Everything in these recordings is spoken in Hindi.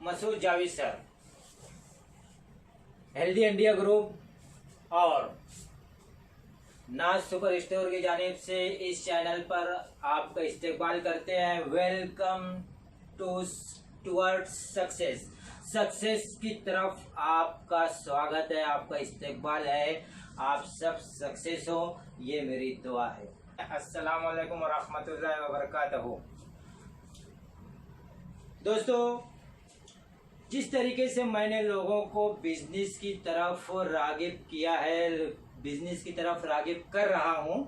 Masood Javed sir, healthy India group और नाज सुपर स्टोर की जानिब से इस चैनल पर आपका इस्तेकबाल करते हैं। Welcome towards success. सक्सेस की तरफ आपका स्वागत है, आपका इस्तेकबाल है। आप सब सक्सेस हो, ये मेरी दुआ है। अस्सलाम वालेकुम व रहमतुल्लाहि व बरकातहू। दोस्तों, जिस तरीके से मैंने लोगों को बिजनेस की तरफ रागिब किया है, बिजनेस की तरफ रागिब कर रहा हूं,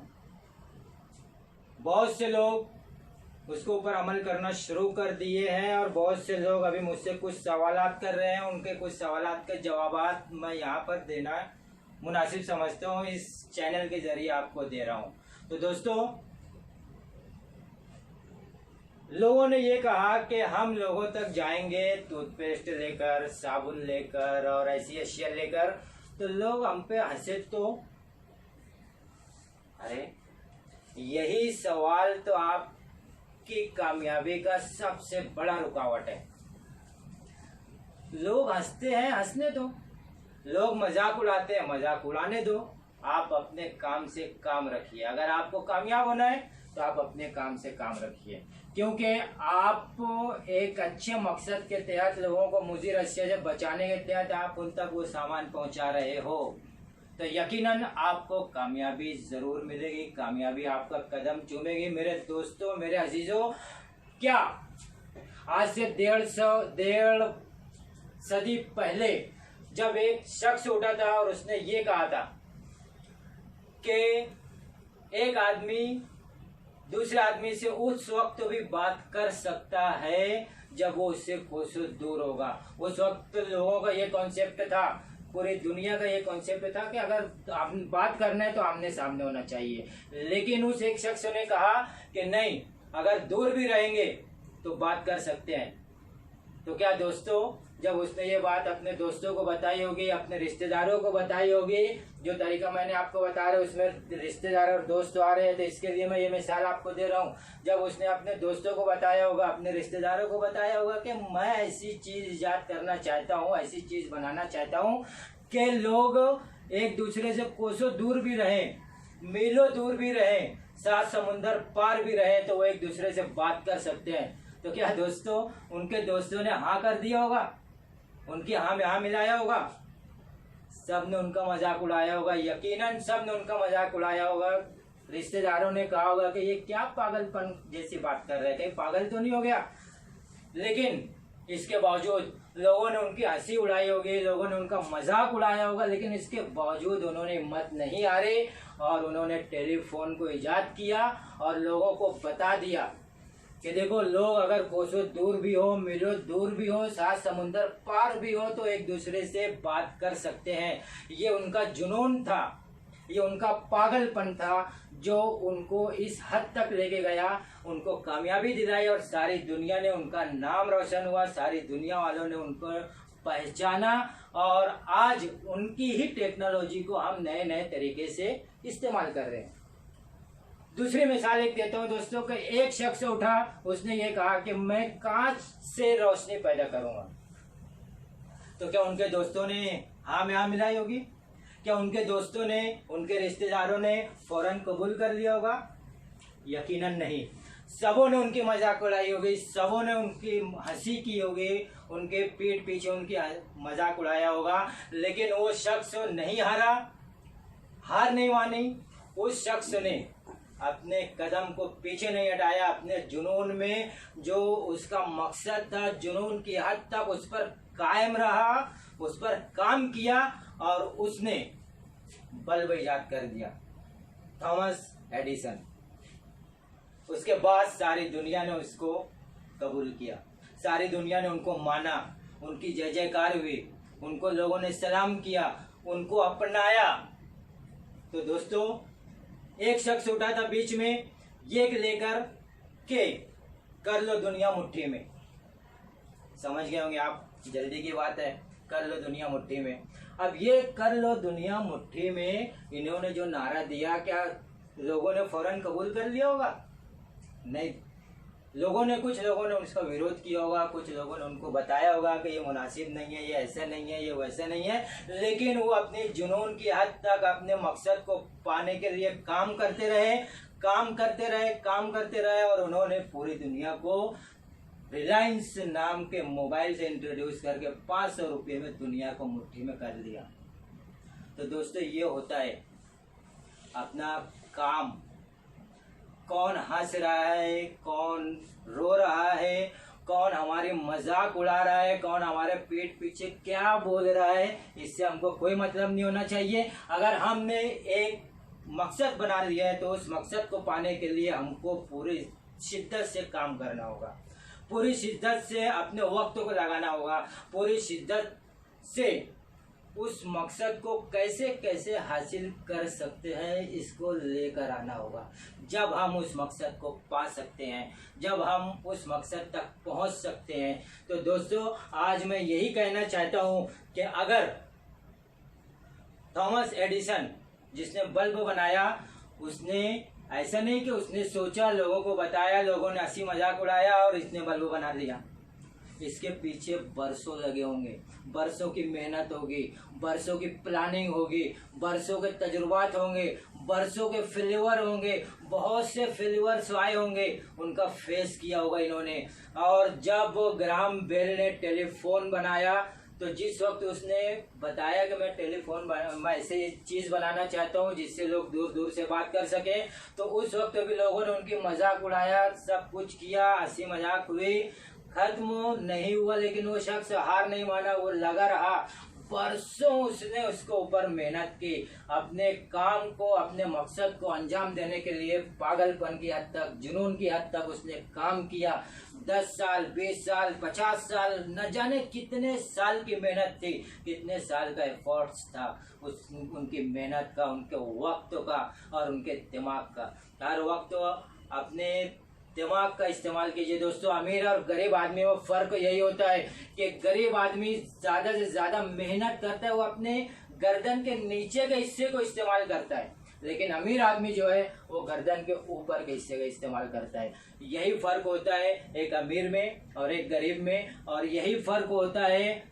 बहुत से लोग उसके ऊपर अमल करना शुरू कर दिए हैं और बहुत से लोग अभी मुझसे कुछ सवालात कर रहे हैं। उनके कुछ सवालात के जवाबात मैं यहाँ पर देना मुनासिब समझता हूँ, इस चैनल के जरिए आपको दे रहा हूँ। तो दोस्तों, लोगों ने ये कहा कि हम लोगों तक जाएंगे टूथपेस्ट लेकर, साबुन लेकर और ऐसी अशिया लेकर, तो लोग हम पे हंसे। तो अरे, यही सवाल तो आपकी कामयाबी का सबसे बड़ा रुकावट है। लोग हंसते हैं, हंसने दो। लोग मजाक उड़ाते हैं, मजाक उड़ाने दो। आप अपने काम से काम रखिए। अगर आपको कामयाब होना है तो आप अपने काम से काम रखिए, क्योंकि आप एक अच्छे मकसद के तहत लोगों को मुज़िर अशिया से बचाने के तहत आप उन तक वो सामान पहुंचा रहे हो, तो यकीनन आपको कामयाबी ज़रूर मिलेगी। कामयाबी आपका कदम चूमेगी। मेरे दोस्तों, मेरे अजीज़ों, क्या आज से डेढ़ सदी पहले जब एक शख्स उठा था और उसने ये कहा था कि एक आदमी दूसरे आदमी से उस वक्त भी बात कर सकता है जब वो उससे कोसों दूर होगा। उस वक्त लोगों का ये कॉन्सेप्ट था, पूरी दुनिया का ये कॉन्सेप्ट था कि अगर बात करना है तो आमने सामने होना चाहिए। लेकिन उस एक शख्स ने कहा कि नहीं, अगर दूर भी रहेंगे तो बात कर सकते हैं। तो क्या दोस्तों, जब उसने ये बात अपने दोस्तों को बताई होगी, अपने रिश्तेदारों को बताई होगी, जो तरीका मैंने आपको बता रहा हूँ उसमें रिश्तेदार और दोस्त आ रहे हैं, तो इसके लिए मैं ये मिसाल आपको दे रहा हूँ। जब उसने अपने दोस्तों को बताया होगा, अपने रिश्तेदारों को बताया होगा कि मैं ऐसी चीज़ ईजाद करना चाहता हूँ, ऐसी चीज़ बनाना चाहता हूँ कि लोग एक दूसरे से कोसों दूर भी रहें, मीलों दूर भी रहें, सात समुंदर पार भी रहें, तो वो एक दूसरे से बात कर सकते हैं। तो क्या दोस्तों, उनके दोस्तों ने हाँ कर दिया होगा, उनकी हाँ में हाँ मिलाया होगा, सब ने उनका मजाक उड़ाया होगा, यकीनन सब ने उनका मजाक उड़ाया होगा। रिश्तेदारों ने कहा होगा कि ये क्या पागलपन जैसी बात कर रहे थे, पागल तो नहीं हो गया। लेकिन इसके बावजूद लोगों ने उनकी हंसी उड़ाई होगी, लोगों ने उनका मजाक उड़ाया होगा, लेकिन इसके बावजूद उन्होंने हिम्मत नहीं हारे और उन्होंने टेलीफोन को ईजाद किया और लोगों को बता दिया कि देखो, लोग अगर कोसों दूर भी हो, मीलों दूर भी हो, सात समुंदर पार भी हो, तो एक दूसरे से बात कर सकते हैं। ये उनका जुनून था, ये उनका पागलपन था जो उनको इस हद तक लेके गया, उनको कामयाबी दिलाई और सारी दुनिया ने उनका नाम रोशन हुआ, सारी दुनिया वालों ने उनको पहचाना और आज उनकी ही टेक्नोलॉजी को हम नए नए तरीके से इस्तेमाल कर रहे हैं। दूसरी मिसाल एक देता हूँ दोस्तों, कि एक शख्स उठा, उसने ये कहा कि मैं कांच से रोशनी पैदा करूंगा। तो क्या उनके दोस्तों ने हाँ में हाँ मिलाई होगी? क्या उनके दोस्तों ने, उनके रिश्तेदारों ने फौरन कबूल कर लिया होगा? यकीनन नहीं। सबों ने उनकी मजाक उड़ाई होगी, सबों ने उनकी हंसी की होगी, उनके पीठ पीछे उनकी मजाक उड़ाया होगा, लेकिन वो शख्स नहीं हारा, हार नहीं मानी। उस शख्स ने अपने कदम को पीछे नहीं हटाया, अपने जुनून में जो उसका मकसद था, जुनून की हद तक उस पर कायम रहा, उस पर काम किया और उसने बल्ब ईजाद कर दिया, थॉमस एडिसन। उसके बाद सारी दुनिया ने उसको कबूल किया, सारी दुनिया ने उनको माना, उनकी जय जयकार हुई, उनको लोगों ने सलाम किया, उनको अपनाया। तो दोस्तों, एक शख्स उठा था बीच में ये लेकर के कर लो दुनिया मुट्ठी में। समझ गए होंगे आप, जल्दी की बात है, कर लो दुनिया मुट्ठी में। अब ये कर लो दुनिया मुट्ठी में इन्होंने जो नारा दिया, क्या लोगों ने फौरन कबूल कर लिया होगा? नहीं। कुछ लोगों ने उसका विरोध किया होगा, कुछ लोगों ने उनको बताया होगा कि ये मुनासिब नहीं है, ये ऐसे नहीं है, ये वैसे नहीं है, लेकिन वो अपने जुनून की हद तक अपने मकसद को पाने के लिए काम करते रहे और उन्होंने पूरी दुनिया को रिलायंस नाम के मोबाइल से इंट्रोड्यूस करके 500 रुपये में दुनिया को मुट्ठी में कर लिया। तो दोस्तों, ये होता है अपना काम। कौन हंस रहा है, कौन रो रहा है, कौन हमारी मजाक उड़ा रहा है, कौन हमारे पीठ पीछे क्या बोल रहा है, इससे हमको कोई मतलब नहीं होना चाहिए। अगर हमने एक मकसद बना लिया है तो उस मकसद को पाने के लिए हमको पूरी शिद्दत से काम करना होगा, पूरी शिद्दत से अपने वक्त को लगाना होगा, पूरी शिद्दत से उस मकसद को कैसे कैसे हासिल कर सकते हैं इसको लेकर आना होगा। जब हम उस मकसद को पा सकते हैं, जब हम उस मकसद तक पहुंच सकते हैं। तो दोस्तों, आज मैं यही कहना चाहता हूं कि अगर थॉमस एडिसन जिसने बल्ब बनाया, उसने ऐसा नहीं कि उसने सोचा, लोगों को बताया, लोगों ने हंसी मजाक उड़ाया और इसने बल्ब बना लिया। इसके पीछे बरसों लगे होंगे, बरसों की मेहनत होगी, बरसों की प्लानिंग होगी, बरसों के तजुर्बात होंगे, बरसों के फेल्यूर होंगे, बहुत से फेल्यूर्स आए होंगे, उनका फेस किया होगा इन्होंने। और जब ग्राहम बेल ने टेलीफोन बनाया तो जिस वक्त उसने बताया कि मैं ऐसे चीज़ बनाना चाहता हूँ जिससे लोग दूर दूर से बात कर सके, तो उस वक्त भी लोगों ने उनकी मजाक उड़ाया, सब कुछ किया, हंसी मजाक हुई, खत्म नहीं हुआ, लेकिन वो शख्स हार नहीं माना, वो लगा रहा। बरसों उसने उसके ऊपर मेहनत की, अपने काम को, अपने मकसद को अंजाम देने के लिए पागलपन की हद तक, जुनून की हद तक उसने काम किया। 10 साल, 20 साल, 50 साल, न जाने कितने साल की मेहनत थी, कितने साल का एफर्ट्स था उनकी मेहनत का, उनके वक्त का और उनके दिमाग का। हर वक्त अपने दिमाग का इस्तेमाल कीजिए दोस्तों। अमीर और गरीब आदमी में फ़र्क यही होता है कि गरीब आदमी ज़्यादा से ज़्यादा मेहनत करता है, वो अपने गर्दन के नीचे के हिस्से को इस्तेमाल करता है, लेकिन अमीर आदमी जो है वो गर्दन के ऊपर के हिस्से का इस्तेमाल करता है। यही फ़र्क होता है एक अमीर में और एक गरीब में, और यही फ़र्क होता है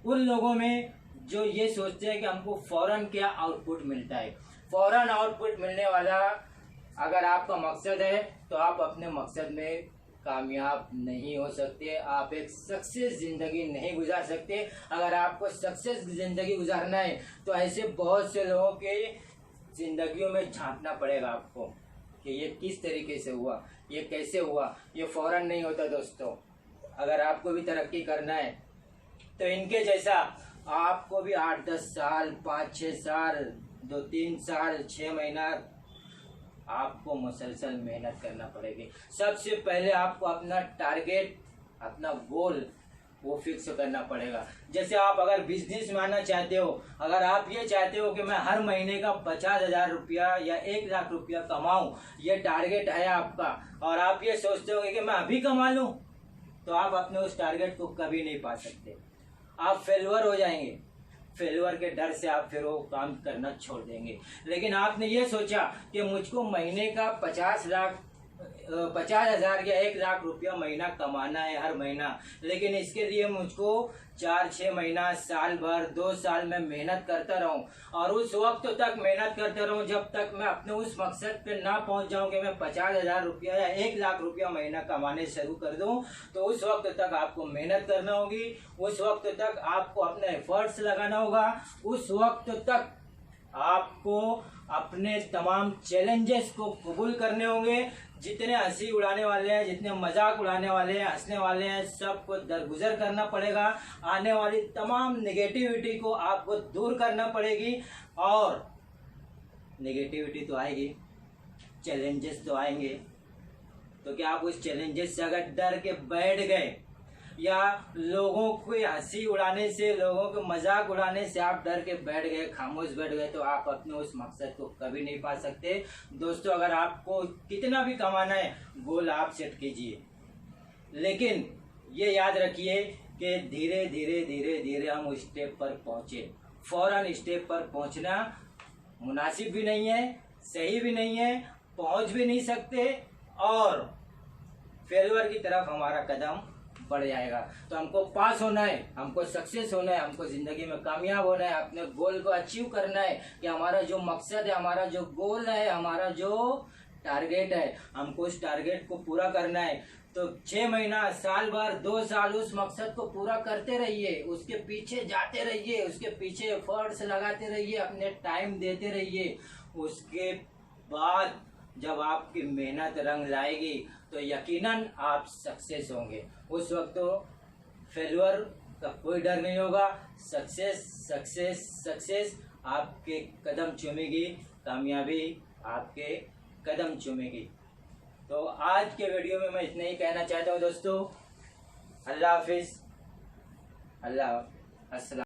उन लोगों में जो ये सोचते हैं कि हमको फ़ौरन क्या आउटपुट मिलता है। फ़ौरन आउटपुट मिलने वाला अगर आपका मकसद है तो आप अपने मकसद में कामयाब नहीं हो सकते, आप एक सक्सेस ज़िंदगी नहीं गुजार सकते। अगर आपको सक्सेस ज़िंदगी गुजारना है तो ऐसे बहुत से लोगों के ज़िंदगियों में झांकना पड़ेगा आपको कि ये किस तरीके से हुआ, ये कैसे हुआ। ये फ़ौरन नहीं होता दोस्तों। अगर आपको भी तरक्की करना है तो इनके जैसा आपको भी 8-10 साल, 5-6 साल, 2-3 साल, 6 महीना आपको मुसलसल मेहनत करना पड़ेगी। सबसे पहले आपको अपना टारगेट, अपना गोल वो फिक्स करना पड़ेगा। जैसे आप अगर बिजनेस में आना चाहते हो, अगर आप ये चाहते हो कि मैं हर महीने का 50,000 रुपया या 1 लाख रुपया कमाऊं, ये टारगेट है आपका, और आप ये सोचते हो कि मैं अभी कमा लूं, तो आप अपने उस टारगेट को कभी नहीं पा सकते। आप फेल्यूर हो जाएंगे। फेल्यूर के डर से आप फिर वो काम करना छोड़ देंगे। लेकिन आपने ये सोचा कि मुझको महीने का 50,000 या 1 लाख रुपया महीना कमाना है हर महीना, लेकिन इसके लिए मुझको 4-6 महीना, साल भर, 2 साल में मेहनत करता रहूं, और उस वक्त तक मेहनत करता रहूं जब तक मैं अपने उस मकसद पे ना पहुंच जाऊं कि मैं 50,000 रुपया या 1 लाख रुपया महीना कमाने शुरू कर दूं। तो उस वक्त तक आपको मेहनत करना होगी, उस वक्त तक आपको अपना एफर्ट्स लगाना होगा, उस वक्त तक आपको अपने तमाम चैलेंजेस को कबूल करने होंगे। जितने हंसी उड़ाने वाले हैं, जितने मजाक उड़ाने वाले हैं, हंसने वाले हैं, सबको दरगुजर करना पड़ेगा। आने वाली तमाम नेगेटिविटी को आपको दूर करना पड़ेगी। और नेगेटिविटी तो आएगी, चैलेंजेस तो आएंगे, तो क्या आप उस चैलेंजेस से अगर डर के बैठ गए, या लोगों को हंसी उड़ाने से, लोगों को मजाक उड़ाने से आप डर के बैठ गए, खामोश बैठ गए, तो आप अपने उस मकसद को कभी नहीं पा सकते। दोस्तों, अगर आपको कितना भी कमाना है, गोल आप सेट कीजिए, लेकिन ये याद रखिए कि धीरे धीरे धीरे धीरे हम उस स्टेप पर पहुँचे। फौरन स्टेप पर पहुँचना मुनासिब भी नहीं है, सही भी नहीं है, पहुँच भी नहीं सकते, और फेलियर की तरफ हमारा कदम बढ़ जाएगा। तो हमको पास होना है, हमको सक्सेस होना है, हमको जिंदगी में कामयाब होना है, अपने गोल को अचीव करना है कि हमारा जो मकसद है, हमारा जो गोल है, हमारा जो टारगेट है, हमको उस टारगेट को पूरा करना है। तो 6 महीना, साल भर, 2 साल उस मकसद को पूरा करते रहिए, उसके पीछे जाते रहिए, उसके पीछे एफर्ट्स लगाते रहिए, अपने टाइम देते रहिए। उसके बाद जब आपकी मेहनत रंग लाएगी तो यकीनन आप सक्सेस होंगे। उस वक्त तो फेलियर का कोई डर नहीं होगा। सक्सेस सक्सेस सक्सेस आपके कदम चूमेगी, कामयाबी आपके कदम चूमेगी। तो आज के वीडियो में मैं इतना ही कहना चाहता हूँ दोस्तों। अल्लाह हाफिज, अल्लाह अस्सलाम।